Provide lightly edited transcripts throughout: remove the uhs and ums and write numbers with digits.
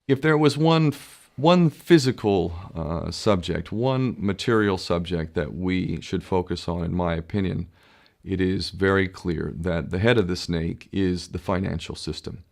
If there was one physical subject, one material subject that we should focus on, in my opinion, it is very clear that the head of the snake is the financial system.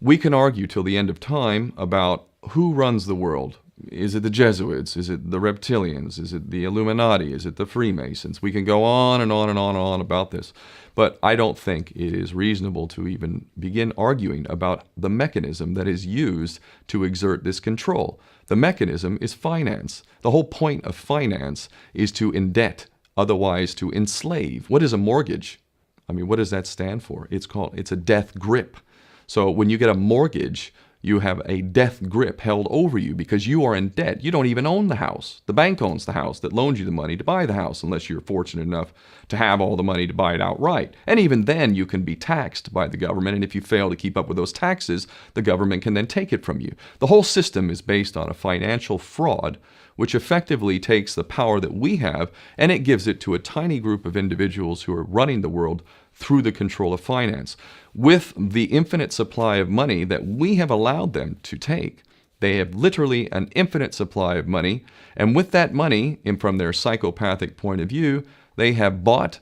We can argue till the end of time about who runs the world. Is it the Jesuits? Is it the reptilians? Is it the Illuminati? Is it the Freemasons? We can go on and on and on and on about this. But I don't think it is reasonable to even begin arguing about the mechanism that is used to exert this control. The mechanism is finance. The whole point of finance is to indebt, otherwise to enslave. What is a mortgage? I mean, what does that stand for? It's a death grip. So when you get a mortgage, you have a death grip held over you because you are in debt. You don't even own the house. The bank owns the house that loans you the money to buy the house, unless you're fortunate enough to have all the money to buy it outright. And even then, you can be taxed by the government, and if you fail to keep up with those taxes, the government can then take it from you. The whole system is based on a financial fraud, which effectively takes the power that we have and it gives it to a tiny group of individuals who are running the world through the control of finance. With the infinite supply of money that we have allowed them to take, they have literally an infinite supply of money, and with that money, and from their psychopathic point of view, they have bought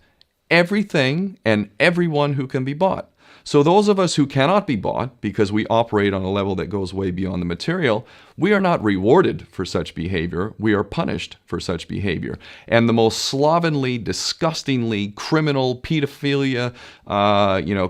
everything and everyone who can be bought. So those of us who cannot be bought, because we operate on a level that goes way beyond the material, we are not rewarded for such behavior. We are punished for such behavior. And the most slovenly, disgustingly criminal, pedophilia,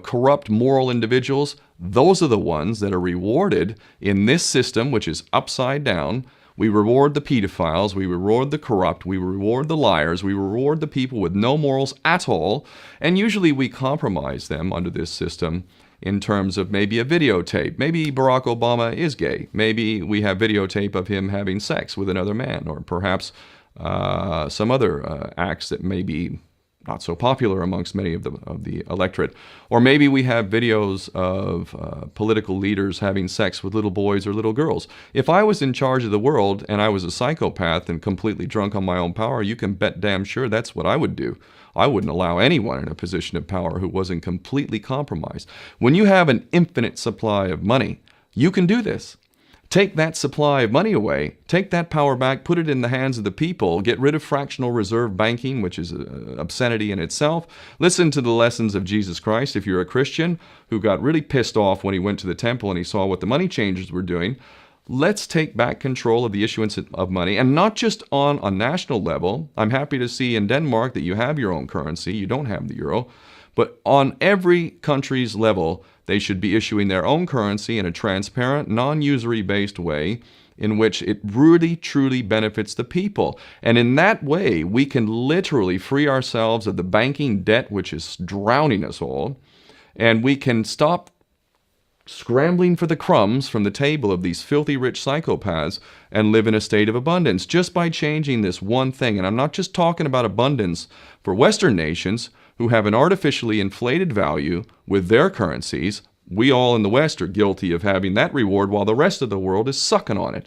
corrupt moral individuals, those are the ones that are rewarded in this system, which is upside down. We reward the pedophiles, we reward the corrupt, we reward the liars, we reward the people with no morals at all, and usually we compromise them under this system in terms of maybe a videotape. Maybe Barack Obama is gay. Maybe we have videotape of him having sex with another man, or perhaps some other acts that may be not so popular amongst many of the electorate. Or maybe we have videos of political leaders having sex with little boys or little girls. If I was in charge of the world and I was a psychopath and completely drunk on my own power, you can bet damn sure that's what I would do. I wouldn't allow anyone in a position of power who wasn't completely compromised. When you have an infinite supply of money, you can do this. Take that supply of money away, take that power back, put it in the hands of the people, get rid of fractional reserve banking, which is an obscenity in itself. Listen to the lessons of Jesus Christ. If you're a Christian who got really pissed off when he went to the temple and he saw what the money changers were doing, let's take back control of the issuance of money, and not just on a national level. I'm happy to see in Denmark that you have your own currency. You don't have the euro. But on every country's level, they should be issuing their own currency in a transparent, non-usury based way in which it really, truly benefits the people. And in that way, we can literally free ourselves of the banking debt which is drowning us all, and we can stop scrambling for the crumbs from the table of these filthy rich psychopaths and live in a state of abundance just by changing this one thing. And I'm not just talking about abundance for Western nations who have an artificially inflated value with their currencies. We all in the West are guilty of having that reward while the rest of the world is sucking on it.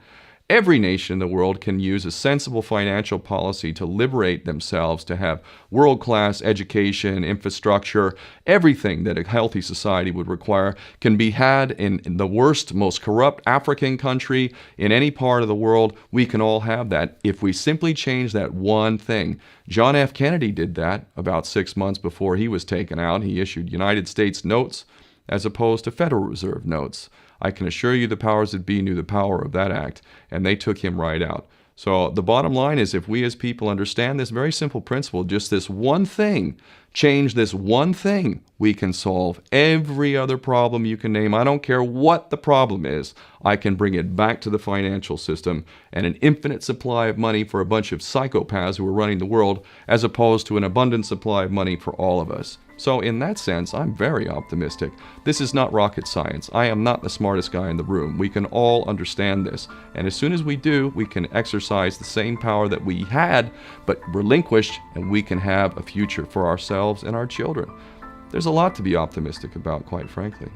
Every nation in the world can use a sensible financial policy to liberate themselves, to have world-class education, infrastructure. Everything that a healthy society would require can be had in the worst, most corrupt African country in any part of the world. We can all have that if we simply change that one thing. John F. Kennedy did that about 6 months before he was taken out. He issued United States notes as opposed to Federal Reserve notes. I can assure you the powers that be knew the power of that act, and they took him right out. So the bottom line is, if we as people understand this very simple principle, just this one thing, change this one thing, we can solve every other problem you can name. I don't care what the problem is. I can bring it back to the financial system and an infinite supply of money for a bunch of psychopaths who are running the world, as opposed to an abundant supply of money for all of us. So in that sense, I'm very optimistic. This is not rocket science. I am not the smartest guy in the room. We can all understand this. And as soon as we do, we can exercise the same power that we had, but relinquished, and we can have a future for ourselves and our children. There's a lot to be optimistic about, quite frankly.